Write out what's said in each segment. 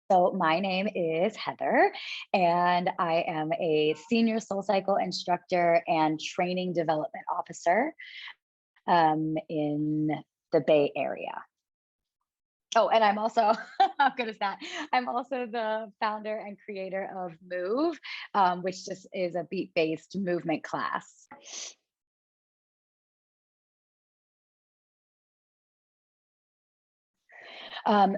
So my name is Heather, and I am a senior SoulCycle instructor and training development officer in the Bay Area. Oh, and I'm also, how good is that? I'm also the founder and creator of Move, which just is a beat-based movement class.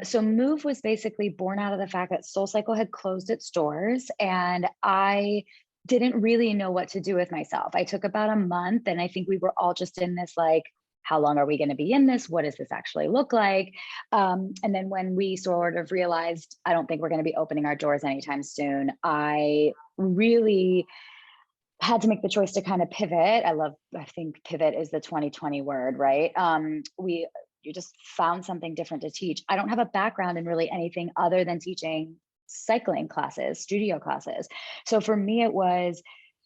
So Move was basically born out of the fact that SoulCycle had closed its doors, and I didn't really know what to do with myself. I took about a month, and I think we were all just in this like, how long are we going to be in this? What does this actually look like? And then when we sort of realized, I don't think we're going to be opening our doors anytime soon, I really had to make the choice to kind of pivot. I think pivot is the 2020 word, right? You just found something different to teach. I don't have a background in really anything other than teaching cycling classes, studio classes. So for me, it was,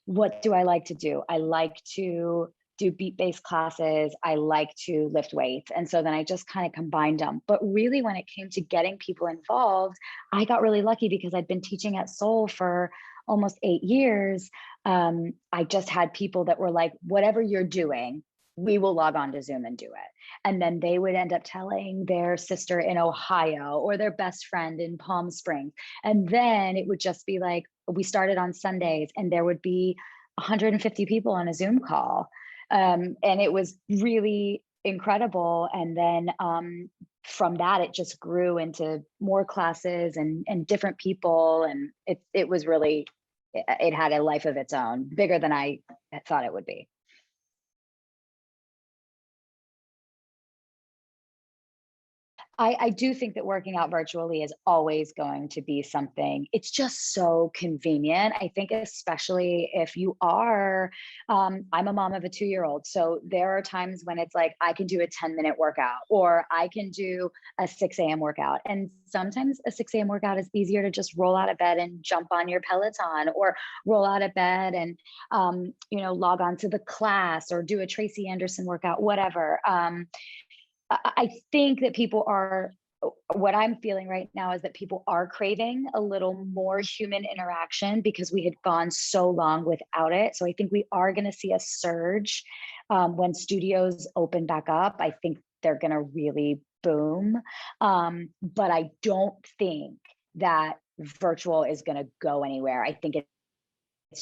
what do I like to do? I like to do beat-based classes. I like to lift weights. And so then I just kind of combined them. But really, when it came to getting people involved, I got really lucky because I'd been teaching at Soul for almost 8 years. I just had people that were like, whatever you're doing, we will log on to Zoom and do it. And then they would end up telling their sister in Ohio or their best friend in Palm Springs. And then it would just be like, we started on Sundays and there would be 150 people on a Zoom call. And it was really incredible. And then from that, it just grew into more classes and different people. And it was really, it had a life of its own, bigger than I thought it would be. I do think that working out virtually is always going to be something. It's just so convenient. I think, especially if you are, I'm a mom of a 2-year-old. So there are times when it's like, I can do a 10-minute workout or I can do a 6 a.m. workout. And sometimes a 6 a.m. workout is easier to just roll out of bed and jump on your Peloton or roll out of bed and, log on to the class or do a Tracy Anderson workout, whatever. I think that what I'm feeling right now is that people are craving a little more human interaction because we had gone so long without it. So I think we are going to see a surge when studios open back up. I think they're going to really boom. But I don't think that virtual is going to go anywhere. I think it's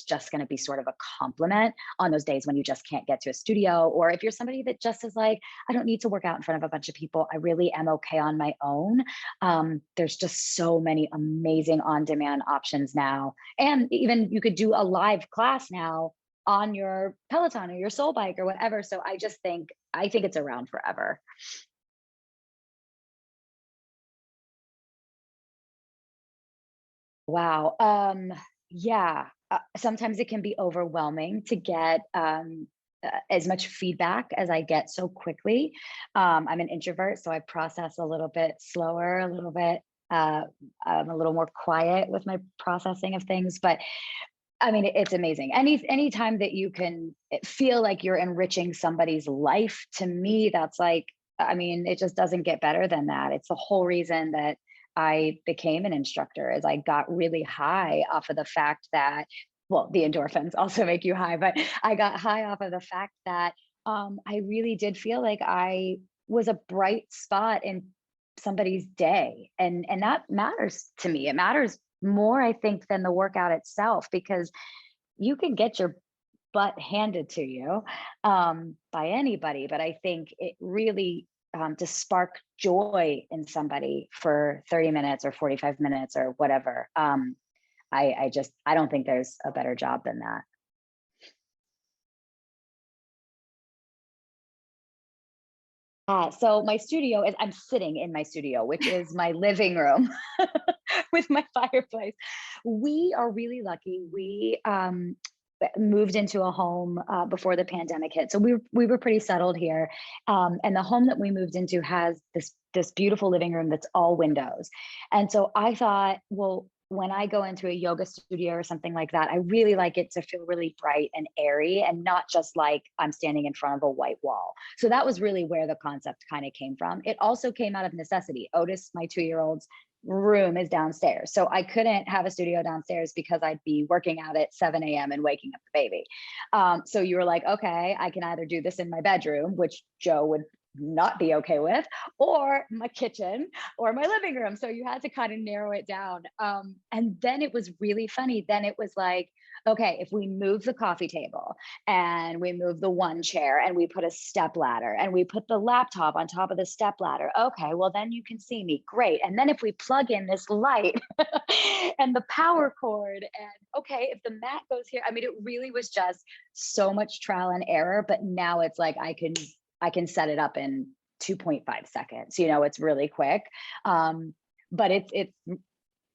just going to be sort of a compliment on those days when you just can't get to a studio. Or if you're somebody that just is like, I don't need to work out in front of a bunch of people, I really am okay on my own. There's just so many amazing on-demand options now. And even you could do a live class now on your Peloton or your Soul Bike or whatever. So I think it's around forever. Wow. Yeah. Sometimes it can be overwhelming to get as much feedback as I get so quickly. I'm an introvert, so I process a little bit slower, a little bit. Uh, I'm a little more quiet with my processing of things, but I mean, it's amazing. Any time that you can feel like you're enriching somebody's life, to me, that's like, I mean, it just doesn't get better than that. It's the whole reason that I became an instructor, is I got really high off of the fact that, well, the endorphins also make you high, but I got high off of the fact that I really did feel like I was a bright spot in somebody's day, and that matters to me. It matters more, I think, than the workout itself, because you can get your butt handed to you by anybody. But I think it really, to spark joy in somebody for 30 minutes or 45 minutes or whatever, I don't think there's a better job than that. So my studio is, I'm sitting in my studio, which is my living room with my fireplace. We are really lucky. We moved into a home before the pandemic hit, so we were pretty settled here. And the home that we moved into has this beautiful living room that's all windows. And so I thought, well, when I go into a yoga studio or something like that, I really like it to feel really bright and airy and not just like I'm standing in front of a white wall. So that was really where the concept kind of came from. It also came out of necessity. Otis, my 2-year-old, room is downstairs. So I couldn't have a studio downstairs because I'd be working out at 7 a.m. and waking up the baby. So you were like, okay, I can either do this in my bedroom, which Joe would not be okay with, or my kitchen or my living room. So you had to kind of narrow it down. And then it was really funny. Then it was like, okay, if we move the coffee table and we move the one chair and we put a step ladder and we put the laptop on top of the step ladder, okay, well, then you can see me. Great. And then if we plug in this light and the power cord, and okay, if the mat goes here, I mean, it really was just so much trial and error. But now it's like I can set it up in 2.5 seconds. You know, it's really quick. But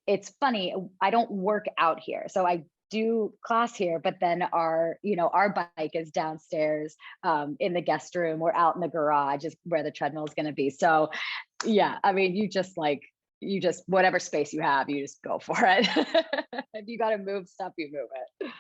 it's funny. I don't work out here, so I do class here, but then our bike is downstairs in the guest room or out in the garage is where the treadmill is going to be. So yeah, I mean, you just whatever space you have, you just go for it. If you got to move stuff, you move it.